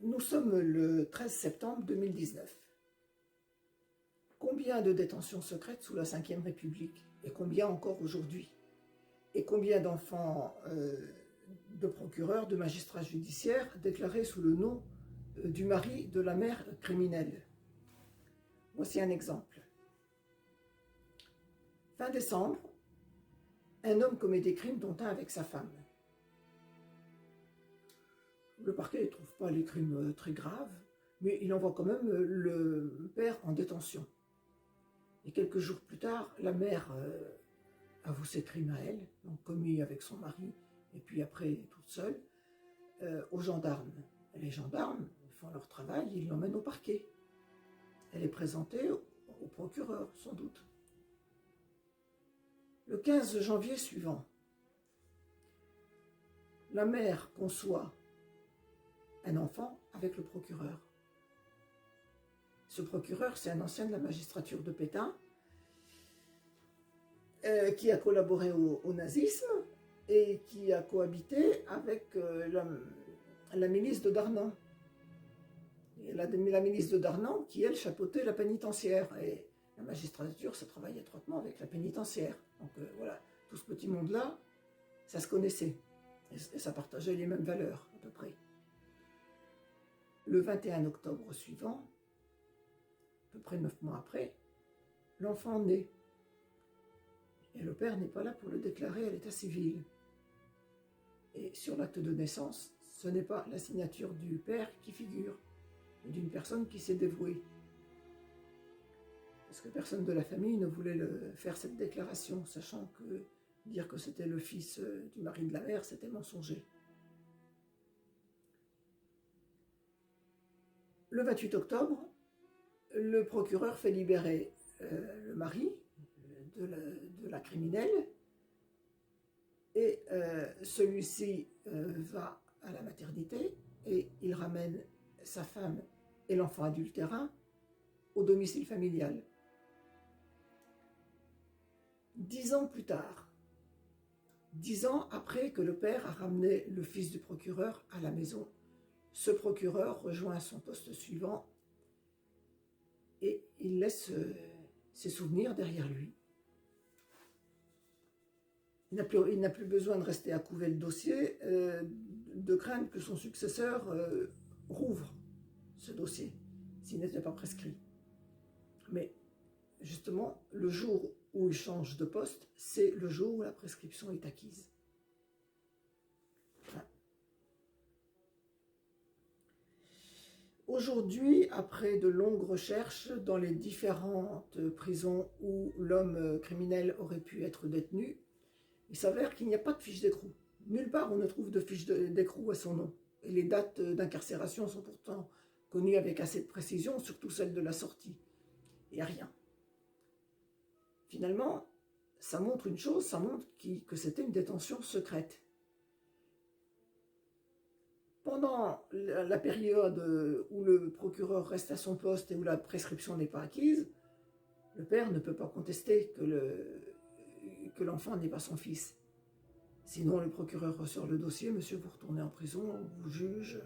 Nous sommes le 13 septembre 2019. Combien de détentions secrètes sous la Ve République? Et combien encore aujourd'hui? Et combien d'enfants de procureurs, de magistrats judiciaires déclarés sous le nom du mari de la mère criminelle? Voici un exemple. Fin décembre, un homme commet des crimes dont un avec sa femme. Le parquet ne trouve pas les crimes très graves, mais il envoie quand même le père en détention. Et quelques jours plus tard, la mère avoue ses crimes à elle, donc commis avec son mari, et puis après toute seule, aux gendarmes. Et les gendarmes font leur travail, ils l'emmènent au parquet. Elle est présentée au procureur, sans doute. Le 15 janvier suivant, la mère conçoit un enfant avec le procureur. Ce procureur, c'est un ancien de la magistrature de Pétain, qui a collaboré au nazisme et qui a cohabité avec la milice de Darnan. Et la milice de Darnan qui, elle, chapeautait la pénitentiaire. Et la magistrature, ça travaille étroitement avec la pénitentiaire. Donc voilà, tout ce petit monde-là, ça se connaissait. Et ça partageait les mêmes valeurs, à peu près. Le 21 octobre suivant, à peu près 9 mois après, l'enfant naît. Et le père n'est pas là pour le déclarer à l'état civil. Et sur l'acte de naissance, ce n'est pas la signature du père qui figure, mais d'une personne qui s'est dévouée. Parce que personne de la famille ne voulait faire cette déclaration, sachant que dire que c'était le fils du mari de la mère, c'était mensonger. Le 28 octobre, le procureur fait libérer le mari de la criminelle et celui-ci va à la maternité et il ramène sa femme et l'enfant adultérin au domicile familial. 10 ans plus tard, 10 ans après que le père a ramené le fils du procureur à la maison, ce procureur rejoint son poste suivant et il laisse ses souvenirs derrière lui. Il n'a plus besoin de rester à couver le dossier, de craindre que son successeur rouvre ce dossier, s'il n'était pas prescrit. Mais justement, le jour où il change de poste, c'est le jour où la prescription est acquise. Aujourd'hui, après de longues recherches dans les différentes prisons où l'homme criminel aurait pu être détenu, il s'avère qu'il n'y a pas de fiche d'écrou. Nulle part on ne trouve de fiche d'écrou à son nom. Et les dates d'incarcération sont pourtant connues avec assez de précision, surtout celle de la sortie. Il n'y a rien. Finalement, ça montre une chose, ça montre que c'était une détention secrète. Pendant la période où le procureur reste à son poste et où la prescription n'est pas acquise, le père ne peut pas contester que l'enfant n'est pas son fils. Sinon, le procureur ressort le dossier, monsieur, vous retournez en prison, on vous juge,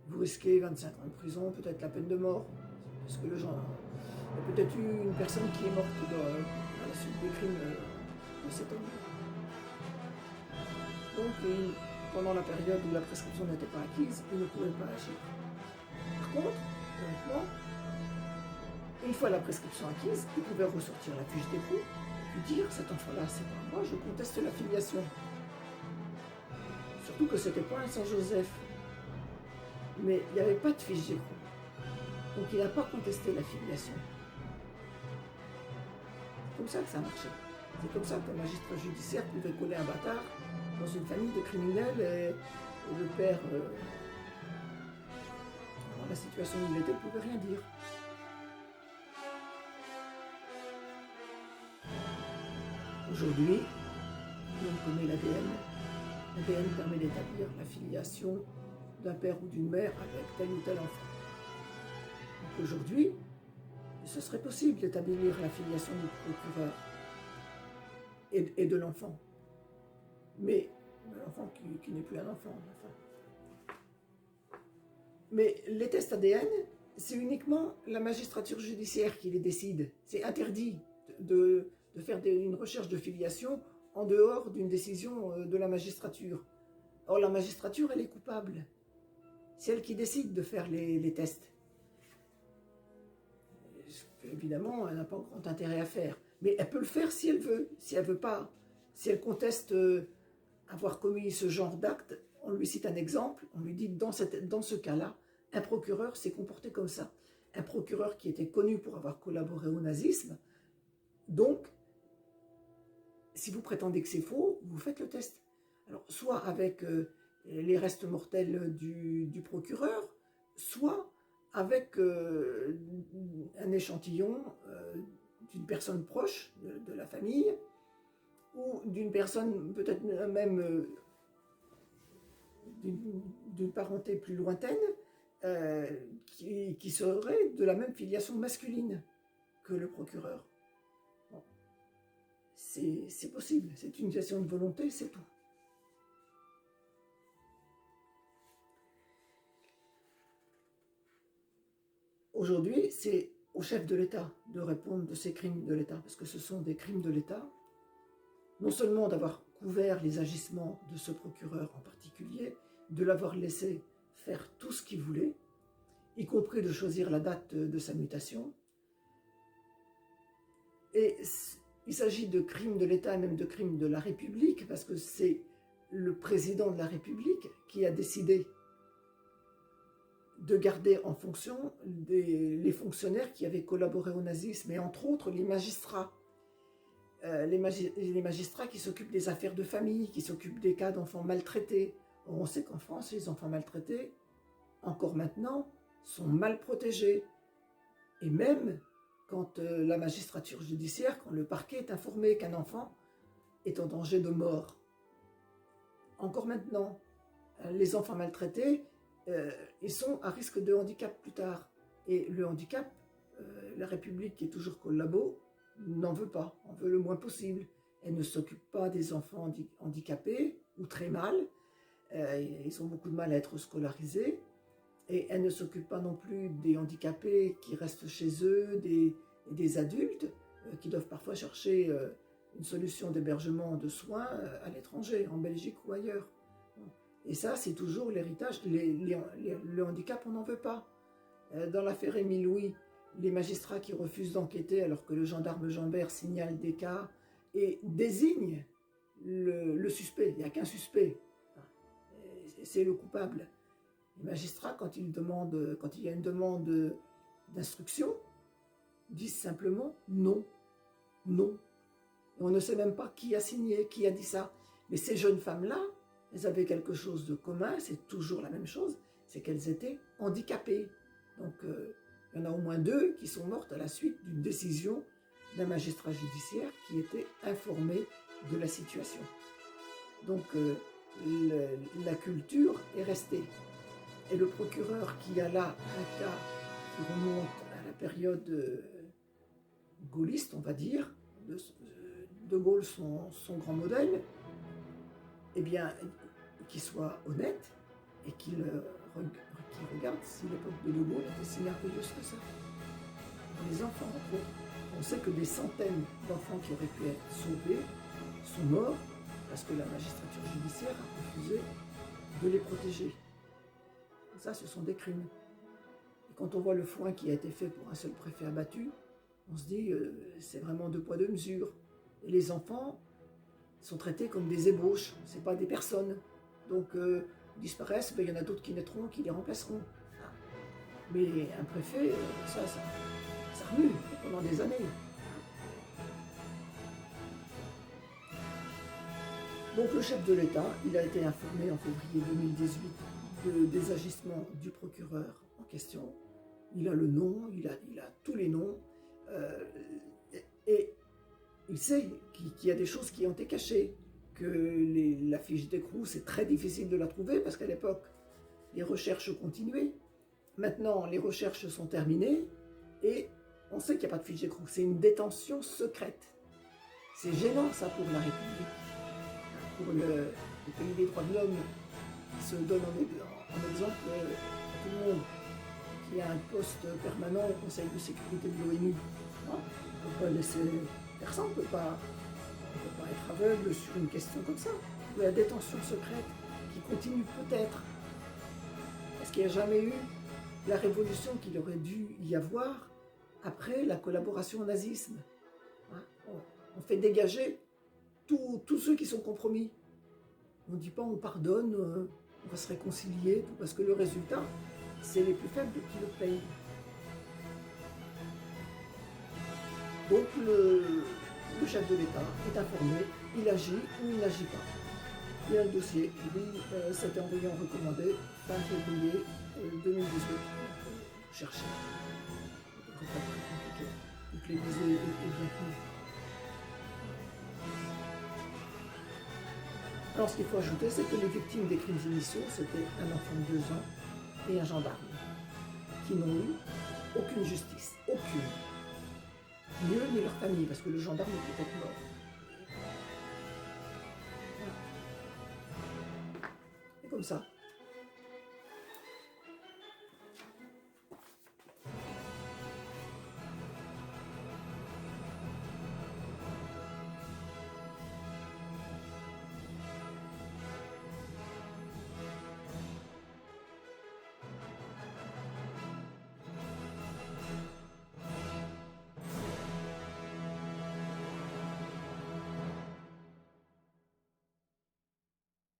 vous risquez 25 ans de prison, peut-être la peine de mort, parce que le genre, il y a peut-être eu une personne qui est morte à la suite des crimes de cet homme. Donc, pendant la période où la prescription n'était pas acquise, il ne pouvait pas agir. Par contre, honnêtement, une fois la prescription acquise, il pouvait ressortir la fiche d'écrou et puis dire, cet enfant-là, c'est pas moi, je conteste la filiation. Surtout que c'était pas un Saint-Joseph. Mais il n'y avait pas de fiche d'écrou. Donc il n'a pas contesté la filiation. C'est comme ça que ça marchait. C'est comme ça qu'un magistrat judiciaire pouvait coller un bâtard dans une famille de criminels et le père, dans la situation où il était, ne pouvait rien dire. Aujourd'hui, on connaît l'ADN. L'ADN permet d'établir la filiation d'un père ou d'une mère avec tel ou tel enfant. Donc aujourd'hui, ce serait possible d'établir la filiation du procureur et de l'enfant. Mais de l'enfant qui n'est plus un enfant, enfin. Mais les tests ADN, c'est uniquement la magistrature judiciaire qui les décide. C'est interdit de faire une recherche de filiation en dehors d'une décision de la magistrature. Or, la magistrature, elle est coupable. C'est elle qui décide de faire les tests. Évidemment, elle n'a pas grand intérêt à faire. Mais elle peut le faire si elle veut. Si elle veut pas, si elle conteste avoir commis ce genre d'acte, on lui cite un exemple, on lui dit dans ce cas-là, un procureur s'est comporté comme ça. Un procureur qui était connu pour avoir collaboré au nazisme. Donc, si vous prétendez que c'est faux, vous faites le test. Alors, soit avec les restes mortels du procureur, soit avec un échantillon d'une personne proche de la famille, ou d'une personne peut-être même d'une parenté plus lointaine, qui serait de la même filiation masculine que le procureur. Bon. C'est possible, c'est une question de volonté, c'est tout. Aujourd'hui, c'est au chef de l'État de répondre de ces crimes de l'État, parce que ce sont des crimes de l'État, non seulement d'avoir couvert les agissements de ce procureur en particulier, de l'avoir laissé faire tout ce qu'il voulait, y compris de choisir la date de sa mutation. Et il s'agit de crimes de l'État et même de crimes de la République, parce que c'est le président de la République qui a décidé de garder en fonction les fonctionnaires qui avaient collaboré au nazisme, et entre autres les magistrats. Les magistrats qui s'occupent des affaires de famille, qui s'occupent des cas d'enfants maltraités. Or, on sait qu'en France, les enfants maltraités, encore maintenant, sont mal protégés. Et même quand la magistrature judiciaire, quand le parquet est informé qu'un enfant est en danger de mort. Encore maintenant, les enfants maltraités, ils sont à risque de handicap plus tard. Et le handicap, la République qui est toujours collabo, n'en veut pas, en veut le moins possible. Elle ne s'occupe pas des enfants handicapés ou très mal, ils ont beaucoup de mal à être scolarisés, et elle ne s'occupe pas non plus des handicapés qui restent chez eux, des adultes qui doivent parfois chercher une solution d'hébergement, de soins à l'étranger, en Belgique ou ailleurs. Et ça, c'est toujours l'héritage. Le handicap, on n'en veut pas. Dans l'affaire Émile Louis, les magistrats qui refusent d'enquêter alors que le gendarme Jambert signale des cas et désigne le suspect. Il n'y a qu'un suspect. C'est le coupable. Les magistrats, quand il y a une demande d'instruction, disent simplement non, non. Et on ne sait même pas qui a signé, qui a dit ça. Mais ces jeunes femmes-là, elles avaient quelque chose de commun, c'est toujours la même chose, c'est qu'elles étaient handicapées. Donc, il y en a au moins 2 qui sont mortes à la suite d'une décision d'un magistrat judiciaire qui était informé de la situation. Donc, la culture est restée. Et le procureur qui a là un cas qui remonte à la période gaulliste, on va dire, de Gaulle, son grand modèle, eh bien, qu'il soit honnête et qu'il regarde si l'époque de Gaulle était si merveilleuse que ça. Pour les enfants, entre autres, on sait que des centaines d'enfants qui auraient pu être sauvés sont morts parce que la magistrature judiciaire a refusé de les protéger. Ça, ce sont des crimes. Et quand on voit le foin qui a été fait pour un seul préfet abattu, on se dit, c'est vraiment 2 poids 2 mesures. Et les enfants sont traités comme des ébauches, c'est pas des personnes. Donc, ils disparaissent, ben, il y en a d'autres qui naîtront, qui les remplaceront. Mais un préfet, ça remue pendant des années. Donc le chef de l'État, il a été informé en février 2018 des agissements du procureur en question. Il a le nom, il a tous les noms, et il sait qu'il y a des choses qui ont été cachées, que la fiche d'écrou, c'est très difficile de la trouver, parce qu'à l'époque, les recherches continuaient. Maintenant, les recherches sont terminées, et on sait qu'il n'y a pas de fiche d'écrou, c'est une détention secrète. C'est gênant, ça, pour la République. Pour le pays des droits de l'homme, qui se donne en exemple tout le monde qui a un poste permanent au Conseil de sécurité de l'ONU. On ne peut pas laisser faire ça, on ne peut pas être aveugle sur une question comme ça. La détention secrète qui continue peut-être. Est-ce qu'il n'y a jamais eu la révolution qu'il aurait dû y avoir après la collaboration au nazisme? On fait dégager tous ceux qui sont compromis. On ne dit pas on pardonne, on va se réconcilier, tout, parce que le résultat, c'est les plus faibles qui le payent. Donc le chef de l'État est informé, il agit ou il n'agit pas. Il y a le dossier, lui, s'était envoyé en recommandé fin février 2018. Chercher. C'est pas très compliqué. Donc l'Élysée est bien tenu. Alors ce qu'il faut ajouter, c'est que les victimes des crimes initiaux, c'était un enfant de 2 ans et un gendarme, qui n'ont eu aucune justice, aucune. Ni eux ni leur famille, parce que le gendarme est peut-être mort. Voilà. Et comme ça.